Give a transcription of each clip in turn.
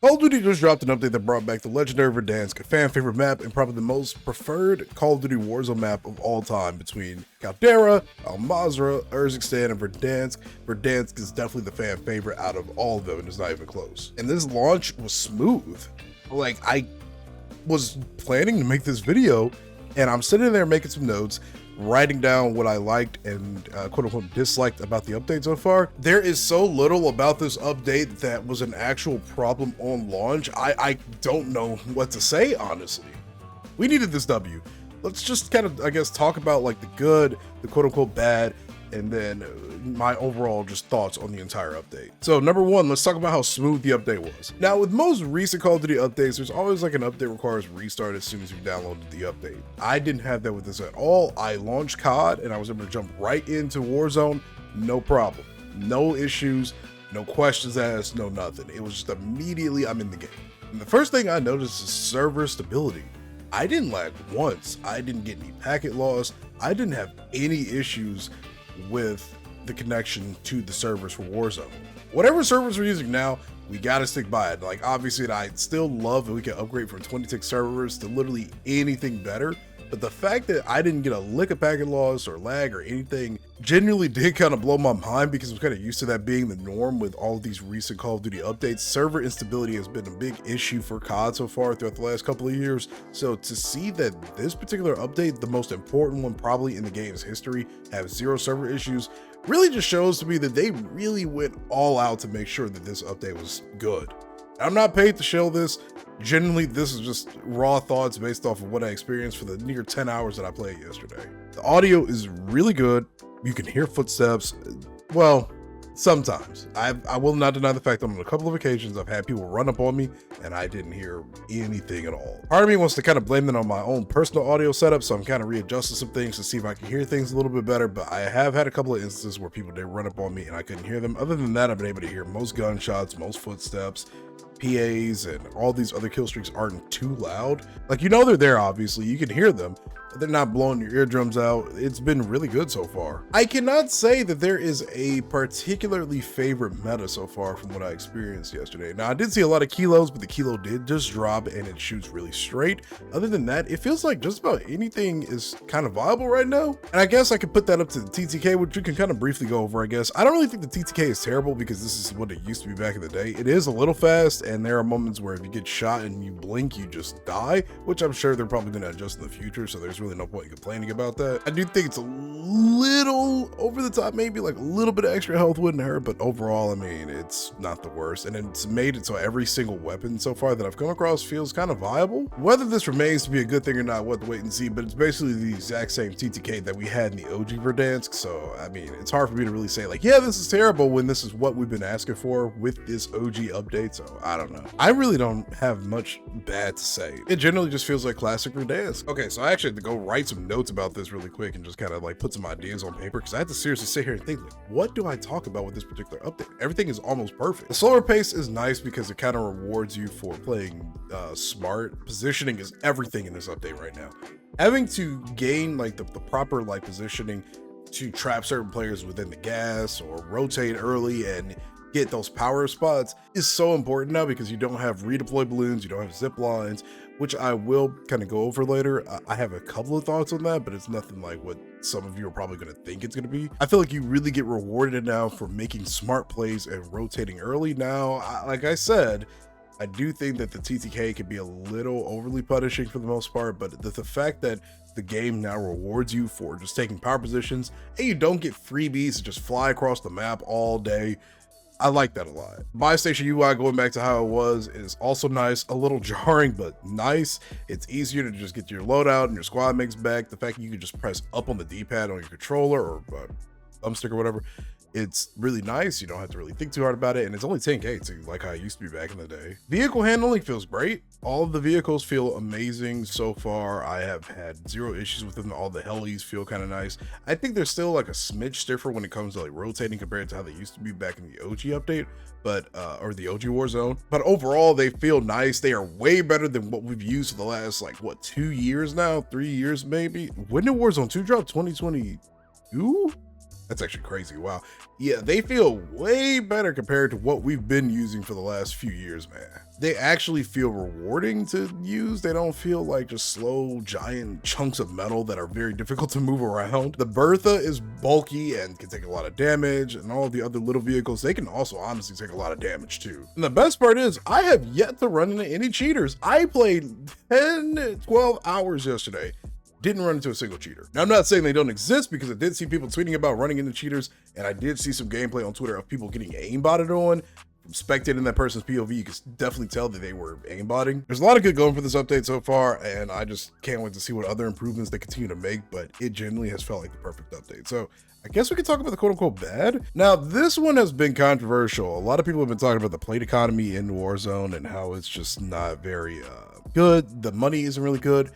Call of Duty just dropped an update that brought back the legendary Verdansk, a fan favorite map and probably the most preferred Call of Duty Warzone map of all time between Caldera, Al-Mazrah, Urzikstan, and Verdansk. Verdansk is definitely the fan favorite out of all of them, and it's not even close. And this launch was smooth. Like, I was planning to make this video, and I'm sitting there making some notes, writing down what I liked and quote unquote disliked about the update so far. There is so little about this update that was an actual problem on launch. I don't know what to say, honestly. We needed this W. Let's just kind of, I guess, talk about like the good, the quote unquote bad, and then my overall just thoughts on the entire update. So number one, let's talk about how smooth the update was. Now with most recent Call of Duty updates, there's always like an update requires restart as soon as you downloaded the update. I didn't have that with this at all. I launched COD and I was able to jump right into Warzone, no problem. No issues, no questions asked, no nothing. It was just immediately I'm in the game. And the first thing I noticed is server stability. I didn't lag once. I didn't get any packet loss. I didn't have any issues with the connection to the servers for Warzone. Whatever servers we're using now, we gotta stick by it. Like, obviously, I still love that we can upgrade from 26 servers to literally anything better. But the fact that I didn't get a lick of packet loss or lag or anything genuinely did kind of blow my mind, because I'm kind of used to that being the norm with all of these recent Call of Duty updates. Server instability has been a big issue for COD so far throughout the last couple of years. So to see that this particular update, the most important one probably in the game's history, have zero server issues, really just shows to me that they really went all out to make sure that this update was good. I'm not paid to show this. Generally, this is just raw thoughts based off of what I experienced for the near 10 hours that I played yesterday. The audio is really good. You can hear footsteps. Well, sometimes. I will not deny the fact that on a couple of occasions I've had people run up on me and I didn't hear anything at all. Part of me wants to kind of blame that on my own personal audio setup, so I'm kind of readjusting some things to see if I can hear things a little bit better, but I have had a couple of instances where people did run up on me and I couldn't hear them. Other than that, I've been able to hear most gunshots, most footsteps, PAs, and all these other kill streaks aren't too loud. Like, you know they're there, obviously, you can hear them, but they're not blowing your eardrums out. It's been really good so far. I cannot say that there is a particularly favorite meta so far from what I experienced yesterday. Now, I did see a lot of kilos, but the kilo did just drop and it shoots really straight. Other than that, it feels like just about anything is kind of viable right now. And I guess I could put that up to the TTK, which we can kind of briefly go over, I guess. I don't really think the TTK is terrible because this is what it used to be back in the day. It is a little fast, and there are moments where if you get shot and you blink, you just die, which I'm sure they're probably going to adjust in the future, so there's really no point in complaining about that. I do think it's a little over the top, maybe like a little bit of extra health wouldn't hurt, but overall, I mean, it's not the worst. And it's made it so every single weapon so far that I've come across feels kind of viable. Whether this remains to be a good thing or not, we'll have to wait and see, but it's basically the exact same TTK that we had in the OG Verdansk, so I mean, it's hard for me to really say like, yeah, this is terrible when this is what we've been asking for with this OG update, so I don't know. I really don't have much bad to say. It generally just feels like classic Verdansk. Okay, so I actually had to go write some notes about this really quick and just kind of like put some ideas on paper, because I had to seriously sit here and think, like, what do I talk about with this particular update? Everything is almost perfect. The slower pace is nice because it kind of rewards you for playing smart. Positioning is everything in this update right now. Having to gain like the proper like positioning to trap certain players within the gas or rotate early and get those power spots is so important now, because you don't have redeploy balloons, you don't have zip lines, which I will kind of go over later. I have a couple of thoughts on that, but it's nothing like what some of you are probably going to think it's going to be. I feel like you really get rewarded now for making smart plays and rotating early. Now, like I said, I do think that the TTK can be a little overly punishing for the most part, but the fact that the game now rewards you for just taking power positions and you don't get freebies to just fly across the map all day, I like that a lot. Buy station UI going back to how it was is also nice, a little jarring, but nice. It's easier to just get your loadout and your squad mates back. The fact that you can just press up on the D-pad on your controller or thumbstick or whatever, it's really nice. You don't have to really think too hard about it, and it's only 10K too, like how it used to be back in the day. Vehicle handling feels great. All of the vehicles feel amazing so far. I have had zero issues with them. All the helis feel kind of nice. I think they're still like a smidge stiffer when it comes to like rotating compared to how they used to be back in the OG update, but or the OG Warzone. But overall, they feel nice. They are way better than what we've used for the last like what 2 years now, 3 years maybe. When did Warzone 2 drop? 2022? That's actually crazy. Wow. Yeah, they feel way better compared to what we've been using for the last few years, man. They actually feel rewarding to use. They don't feel like just slow, giant chunks of metal that are very difficult to move around. The Bertha is bulky and can take a lot of damage, and all of the other little vehicles, they can also honestly take a lot of damage too. And the best part is, I have yet to run into any cheaters. I played 10, 12 hours yesterday. Didn't run into a single cheater. Now, I'm not saying they don't exist, because I did see people tweeting about running into cheaters, and I did see some gameplay on Twitter of people getting aimbotted on. From spectating that person's POV, you can definitely tell that they were aimbotting. There's a lot of good going for this update so far, and I just can't wait to see what other improvements they continue to make, but it genuinely has felt like the perfect update. So I guess we could talk about the quote-unquote bad. Now, this one has been controversial. A lot of people have been talking about the plate economy in Warzone and how it's just not very good. The money isn't really good.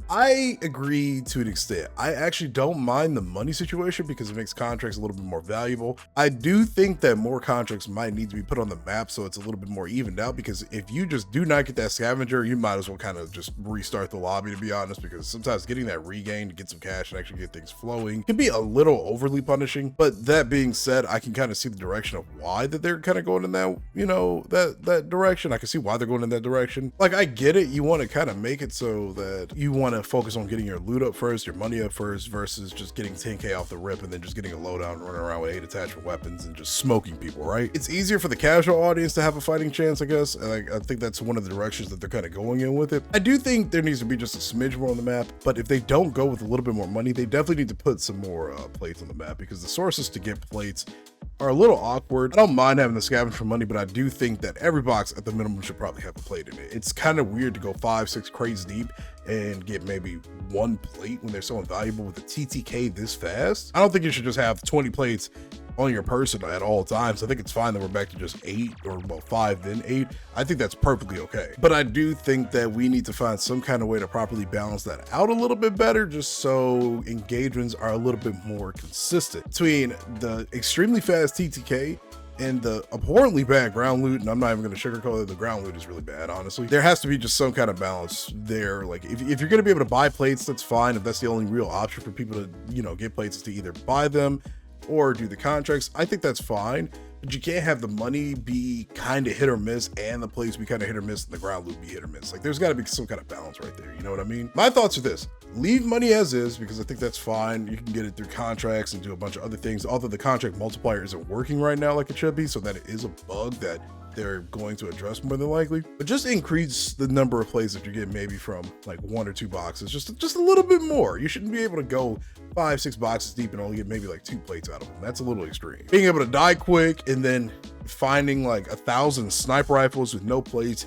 I agree to an extent. I actually don't mind the money situation because it makes contracts a little bit more valuable. I do think that more contracts might need to be put on the map so it's a little bit more evened out, because if you just do not get that scavenger, you might as well kind of just restart the lobby, to be honest, because sometimes getting that regain to get some cash and actually get things flowing can be a little overly punishing. But that being said, I can kind of see the direction of why that they're kind of going in that, you know, that direction. I can see why they're going in that direction. Like, I get it. You want to kind of make it so that you want to focus on getting your loot up first, your money up first, versus just getting 10k off the rip and then just getting a loadout and running around with 8 attachment weapons and just smoking people, right? It's easier for the casual audience to have a fighting chance, I guess. And I think that's one of the directions that they're kind of going in with it. I do think there needs to be just a smidge more on the map, but if they don't go with a little bit more money, they definitely need to put some more plates on the map, because the sources to get plates are a little awkward. I don't mind having the scavenge for money, but I do think that every box at the minimum should probably have a plate in it. It's kind of weird to go 5-6 crates deep and get maybe 1 plate when they're so invaluable with a TTK this fast. I don't think you should just have 20 plates on your person at all times. I think it's fine that we're back to just 8, or well, 5 then 8. I think that's perfectly okay. But I do think that we need to find some kind of way to properly balance that out a little bit better, just so engagements are a little bit more consistent between the extremely fast TTK and the abhorrently bad ground loot. And I'm not even going to sugarcoat it, the ground loot is really bad, honestly. There has to be just some kind of balance there. Like, if you're going to be able to buy plates, that's fine. If that's the only real option for people to, you know, get plates, is to either buy them or do the contracts, I think that's fine. But you can't have the money be kind of hit or miss and the plates be kind of hit or miss and the ground loot be hit or miss. Like, there's got to be some kind of balance right there, you know what I mean? My thoughts are this: leave money as is, because I think that's fine. You can get it through contracts and do a bunch of other things, although the contract multiplier isn't working right now like it should be, so that it is a bug that they're going to address more than likely. But just increase the number of plays that you get, maybe from like 1 or 2 boxes, just a little bit more. You shouldn't be able to go 5-6 boxes deep and only get maybe like 2 plates out of them. That's a little extreme. Being able to die quick and then finding like 1,000 sniper rifles with no plates,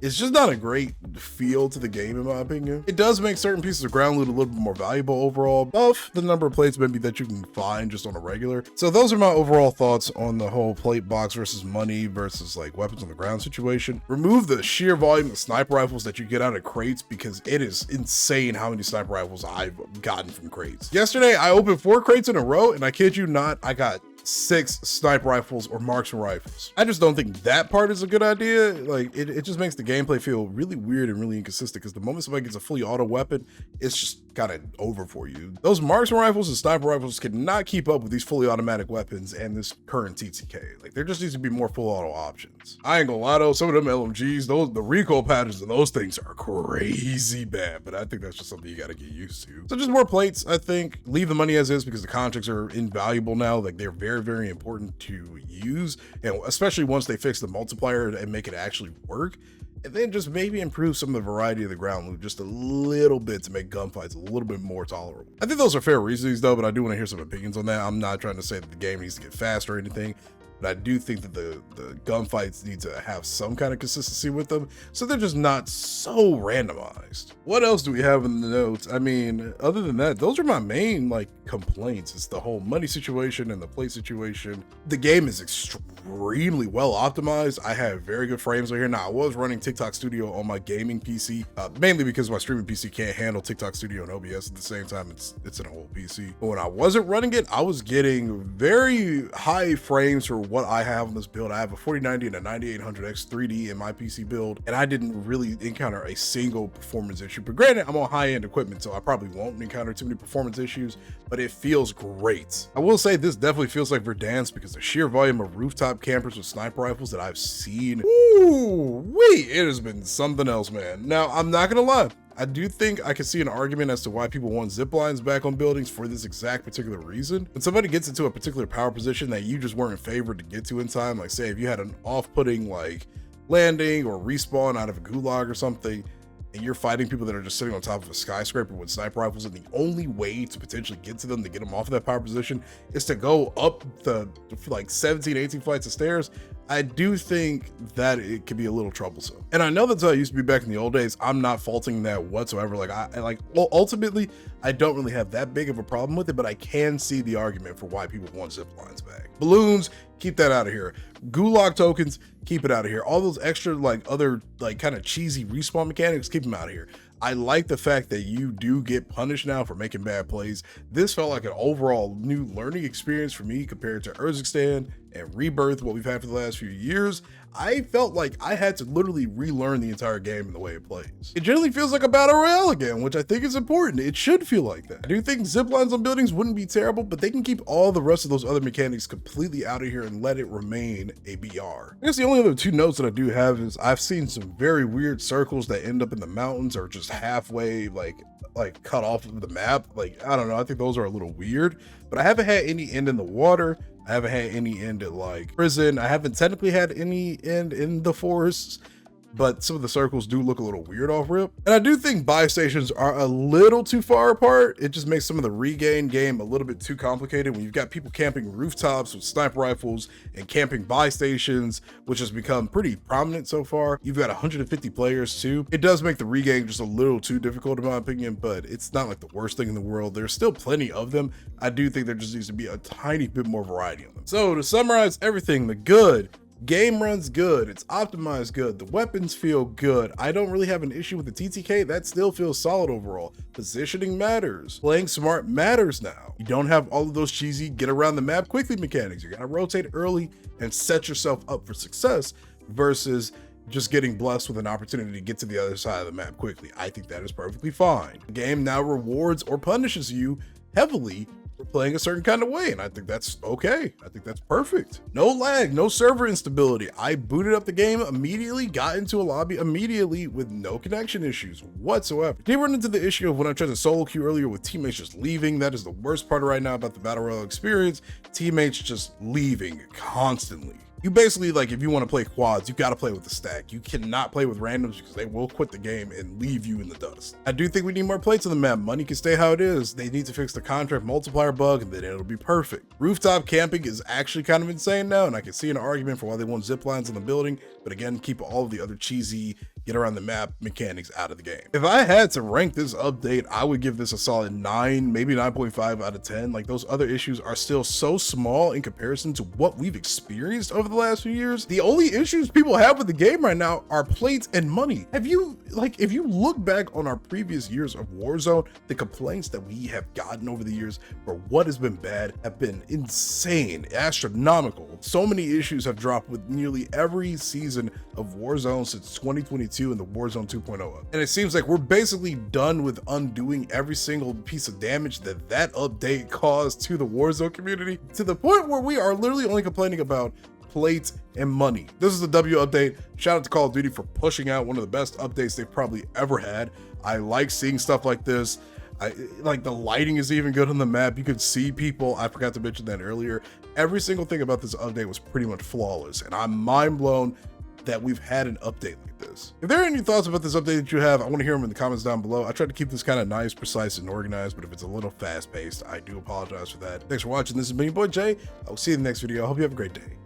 it's just not a great feel to the game, in my opinion. It does make certain pieces of ground loot a little bit more valuable overall, above the number of plates maybe that you can find just on a regular. So those are my overall thoughts on the whole plate box versus money versus like weapons on the ground situation. Remove the sheer volume of sniper rifles that you get out of crates, because it is insane how many sniper rifles I've gotten from crates. Yesterday, I opened 4 crates in a row, and I kid you not, I got 6 sniper rifles or marksman rifles. I just don't think that part is a good idea. Like, it just makes the gameplay feel really weird and really inconsistent, because the moment somebody gets a fully auto weapon, it's just kind of over for you. Those marksman rifles and sniper rifles cannot keep up with these fully automatic weapons and this current TTK. Like, there just needs to be more full auto options. I ain't gonna lie though, some of them LMGs, the recoil patterns of those things are crazy bad, but I think that's just something you gotta get used to. So just more plates, I think. Leave the money as is, because the contracts are invaluable now. Like, they're very, very important to use, and especially once they fix the multiplier and make it actually work. And then just maybe improve some of the variety of the ground loot just a little bit to make gunfights a little bit more tolerable. I think those are fair reasons though, but I do want to hear some opinions on that. I'm not trying to say that the game needs to get faster or anything, but I do think that the gunfights need to have some kind of consistency with them, so they're just not so randomized. What else do we have in the notes? I mean, other than that, those are my main like complaints. It's the whole money situation and the play situation. The game is extremely well optimized. I have very good frames right here. Now, I was running TikTok Studio on my gaming PC, mainly because my streaming PC can't handle TikTok Studio and OBS at the same time. It's an old PC. But when I wasn't running it, I was getting very high frames for what I have on this build. I have a 4090 and a 9800X 3D in my PC build, and I didn't really encounter a single performance issue. But granted, I'm on high-end equipment, so I probably won't encounter too many performance issues, but it feels great. I will say this definitely feels like Verdansk because the sheer volume of rooftop campers with sniper rifles that I've seen, ooh, wait, it has been something else, man. Now, I'm not gonna lie, I do think I can see an argument as to why people want zip lines back on buildings for this exact particular reason. When somebody gets into a particular power position that you just weren't favored to get to in time, like say if you had an off-putting like landing or respawn out of a gulag or something, and you're fighting people that are just sitting on top of a skyscraper with sniper rifles, and the only way to potentially get to them to get them off of that power position is to go up the like 17, 18 flights of stairs, I do think that it could be a little troublesome. And I know that's how it used to be back in the old days. I'm not faulting that whatsoever. Well, ultimately, I don't really have that big of a problem with it, but I can see the argument for why people want zip lines back. Balloons, keep that out of here. Gulag tokens, keep it out of here. All those extra other kind of cheesy respawn mechanics, keep them out of here. I like the fact that you do get punished now for making bad plays. This felt like an overall new learning experience for me compared to Urzikstan and Rebirth, what we've had for the last few years. I felt like I had to literally relearn the entire game and the way it plays. It generally feels like a battle royale again, which I think is important. It should feel like that. I do think zip lines on buildings wouldn't be terrible, but they can keep all the rest of those other mechanics completely out of here and let it remain a BR. I guess the only other two notes that I do have is I've seen some very weird circles that end up in the mountains or just halfway like cut off of the map. Like, I don't know, I think those are a little weird, but I haven't had any end in the water. I haven't had any end at like prison. I haven't technically had any end in the forests, but some of the circles do look a little weird off rip. And I do think buy stations are a little too far apart. It just makes some of the regain game a little bit too complicated when you've got people camping rooftops with sniper rifles and camping buy stations, which has become pretty prominent so far. You've got 150 players too. It does make the regain just a little too difficult in my opinion, but it's not like the worst thing in the world. There's still plenty of them. I do think there just needs to be a tiny bit more variety on them. So to summarize everything, the good: game runs good, it's optimized good, the weapons feel good. I don't really have an issue with the TTK, that still feels solid overall. Positioning matters, playing smart matters now. You don't have all of those cheesy get around the map quickly mechanics. You gotta rotate early and set yourself up for success versus just getting blessed with an opportunity to get to the other side of the map quickly. I think that is perfectly fine. The game now rewards or punishes you heavily for playing a certain kind of way, and I think that's okay. I think that's perfect. No lag, no server instability. I booted up the game immediately, got into a lobby immediately with no connection issues whatsoever. Did run into the issue of when I tried to solo queue earlier with teammates just leaving. That is the worst part right now about the battle royale experience. Teammates just leaving constantly. You basically, like, if you want to play quads, you got to play with the stack. You cannot play with randoms because they will quit the game and leave you in the dust. I do think we need more plates on the map. Money can stay how it is. They need to fix the contract multiplier bug and then it'll be perfect. Rooftop camping is actually kind of insane now, and I can see an argument for why they want zip lines in the building, but again, keep all of the other cheesy get around the map mechanics out of the game. If I had to rank this update, I would give this a solid 9, maybe 9.5 out of 10. Like, those other issues are still so small in comparison to what we've experienced over the last few years. The only issues people have with the game right now are plates and money. If you look back on our previous years of Warzone, the complaints that we have gotten over the years for what has been bad have been insane, astronomical. So many issues have dropped with nearly every season of Warzone since 2022 and the Warzone 2.0. And it seems like we're basically done with undoing every single piece of damage that update caused to the Warzone community, to the point where we are literally only complaining about plates and money. This is the W update. Shout out to Call of Duty for pushing out one of the best updates they've probably ever had. I like seeing stuff like this. I like the lighting is even good on the map. You could see people. I forgot to mention that earlier. Every single thing about this update was pretty much flawless, and I'm mind blown that we've had an update like this. If there are any thoughts about this update that you have, I want to hear them in the comments down below. I try to keep this kind of nice, precise, and organized, but if it's a little fast-paced, I do apologize for that. Thanks for watching. This has been your boy Jay. I will see you in the next video. I hope you have a great day.